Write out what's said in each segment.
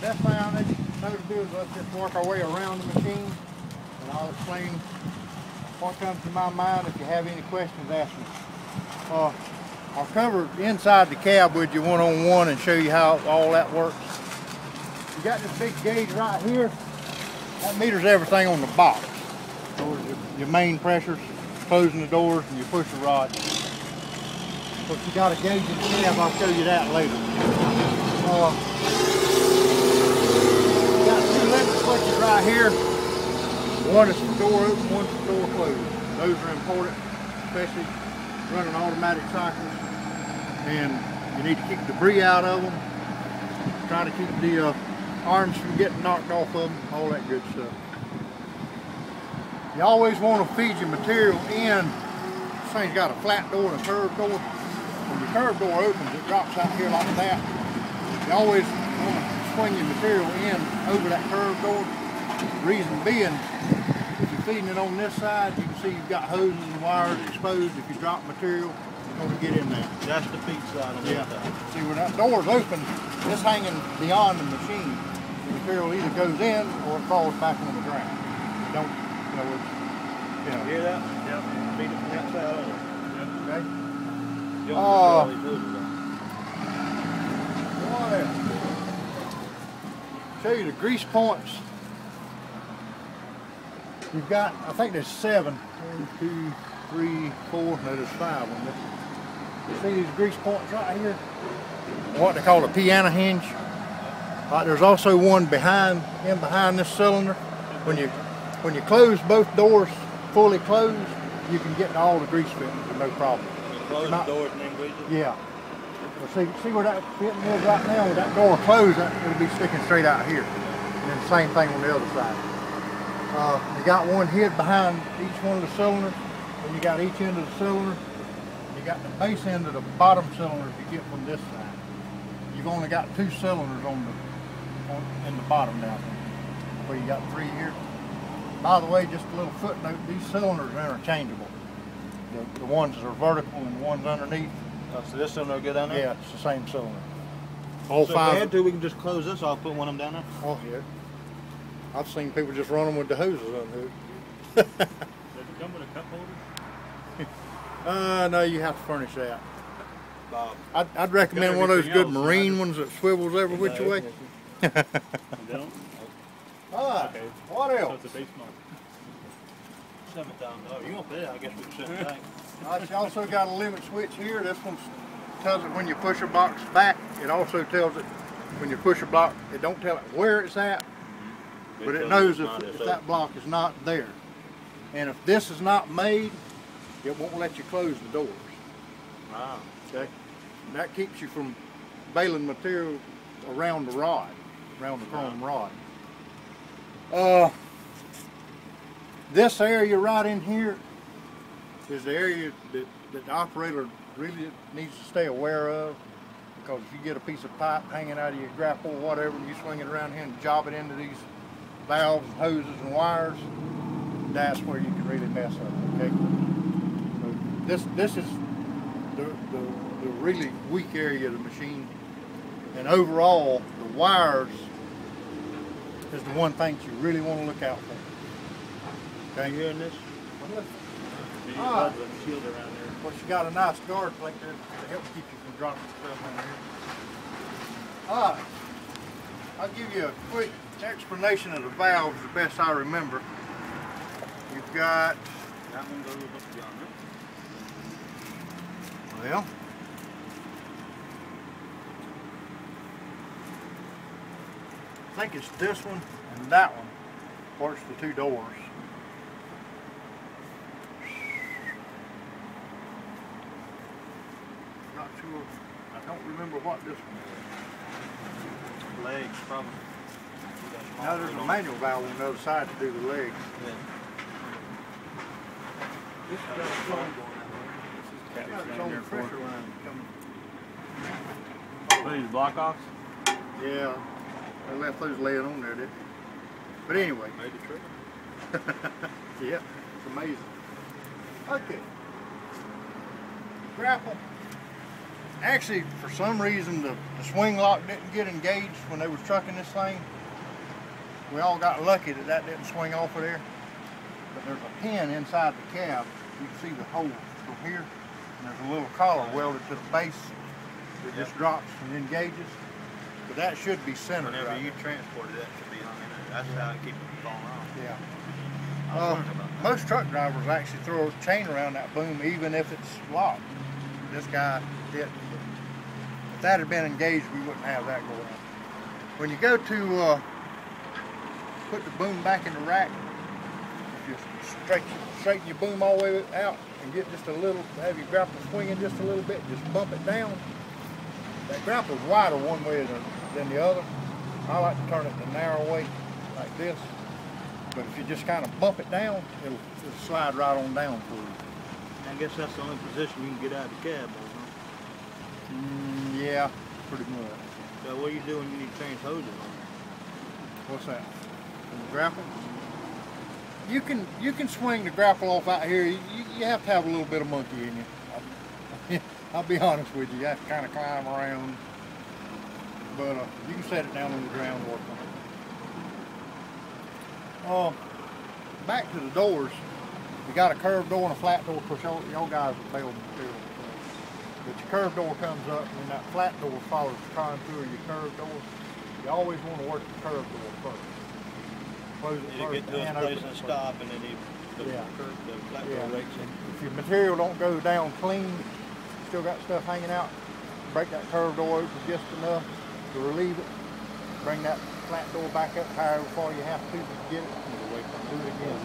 best thing I know to do is let's just work our way around the machine, and I'll explain what comes to my mind. If you have any questions, ask me. I'll cover inside the cab with you one-on-one and show you how all that works. You got this big gauge right here. That meters everything on the box. So your main pressures, closing the doors, and you push the rod. But you got a gauge in the cab, I'll show you that later. You got two limit switches right here. One is for door open, one for door closed. Those are important, especially running automatic cycles. And you need to keep debris out of them. Try to keep the arms from getting knocked off of them, all that good stuff. You always want to feed your material in. This thing's got a flat door and a curved door. When your curved door opens, it drops out here like that. You always want to swing your material in over that curved door. Reason being, if you're feeding it on this side, you can see you've got hoses and wires exposed. If you drop material, it's going to get in there. That's the feed side on that side. See, when that door's open, it's hanging beyond the machine. The material either goes in or it falls back on the ground. You don't, you know. Hear that? Yep. Feed it from that side on. Okay. What else? Show you the grease points. You've got, I think there's 7. 1, 2, 3, 4. No, there's 5 on this. You see these grease points right here? What they call a piano hinge. There's also one behind this cylinder. When you close both doors fully closed, you can get to all the grease fittings with no problem. Close the doors and then grease it? Yeah. Well, see where that fitting is right now? With that door closed, it'll be sticking straight out here. And then the same thing on the other side. You got one hid behind each one of the cylinders, and you got each end of the cylinder. You got the base end of the bottom cylinder you get from this side. You've only got 2 cylinders in the bottom now, where you got 3 here. By the way, just a little footnote, these cylinders are interchangeable. The ones that are vertical and the ones underneath. So this cylinder will go down there? Yeah, it's the same cylinder. All so 5. If we had to, we can just close this off, put one of them down there? Oh, yeah. I've seen people just run them with the hoses unhooked. Does it come with a cup holder? No, you have to furnish that. Bob. I'd recommend one of those good marine ones that swivels every which way. Don't? Okay. What else? So it's a base model. $7,000. You want that? I guess we can send it back. You also got a limit switch here. This one tells it when you push a box back. It also tells it when you push a block. It don't tell it where it's at, but it knows if that block is not there. And if this is not made, it won't let you close the doors. Wow. Okay. And that keeps you from baling material around the rod, around the chrome rod. This area right in here is the area that the operator really needs to stay aware of, because if you get a piece of pipe hanging out of your grapple or whatever, and you swing it around here and job it into these valves, hoses, and wires, that's where you can really mess up. Okay. So this is the really weak area of the machine, and overall the wires is the one thing that you really want to look out for. Okay, you hearing this? Shield around there. Of course, you got a nice guard plate there to help keep you from dropping stuff in there. I'll give you a quick explanation of the valves the best I remember. You've got, that one goes up yonder. Well, I think it's this one and that one works the 2 doors. Not sure. I don't remember what this one is. Legs, probably. Now there's a manual valve on the other side to do the legs. Yeah. This has got its own pressure line coming. What are these block offs? Yeah, they left those laying on there, didn't they? But anyway. Made the trigger. Yeah, it's amazing. Okay. Grapple. Actually, for some reason, the swing lock didn't get engaged when they was trucking this thing. We all got lucky that that didn't swing off of there. But there's a pin inside the cab. You can see the hole from here. And there's a little collar welded to the base that just drops and engages. But that should be centered. Whenever right you there. transported that to be hung in it, that's how it keeps it from falling off. Yeah. I was wondering about that. Most truck drivers actually throw a chain around that boom even if it's locked. This guy didn't. If that had been engaged, we wouldn't have that going on. When you go to put the boom back in the rack, if you straighten your boom all the way out and get just a little, have your grapple swinging just a little bit, just bump it down. That grapple's wider one way than the other. I like to turn it the narrow way, like this. But if you just kind of bump it down, it'll slide right on down for you. I guess that's the only position you can get out of the cab, huh? Yeah, pretty much. So what do you do when you need to change hoses on What's that? The grapple? You can swing the grapple off out here. You have to have a little bit of monkey in you. I'll be honest with you. You have to kind of climb around. But you can set it down on the ground and work on it. Back to the doors. You got a curved door and a flat door. Of course, y'all guys are Baler material. But your curved door comes up, and that flat door follows the contour of your curved door. You always want to work the curved door first. Close it you first get to a and place open and it stop, and then the flat door rakes in. If your material don't go down clean, still got stuff hanging out, break that curved door open just enough to relieve it. Bring that flat door back up however far you have to get it. Do it again.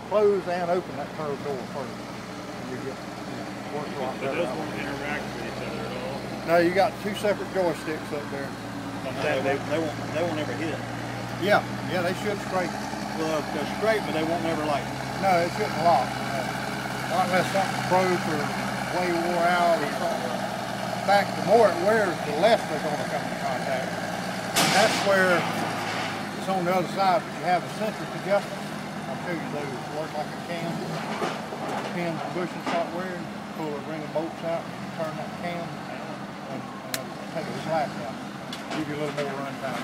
Close and open that curved door first. And you get work a lot But better. those won't interact with each other at all. No, you got two separate joysticks up there. They won't ever hit. Yeah, they should straight. Well, they're straight, but they won't ever like. No, it shouldn't lock. Not unless something broke or way wore out or something. In fact, the more it wears, the less they're going to come in contact. And that's where it's on the other side, but you have a centric adjustment. I'll show you those. Work like a cam. Pins and bushings start wearing. Pull a ring of bolts out, turn that cam, and take the slack out. Give you a little more run time.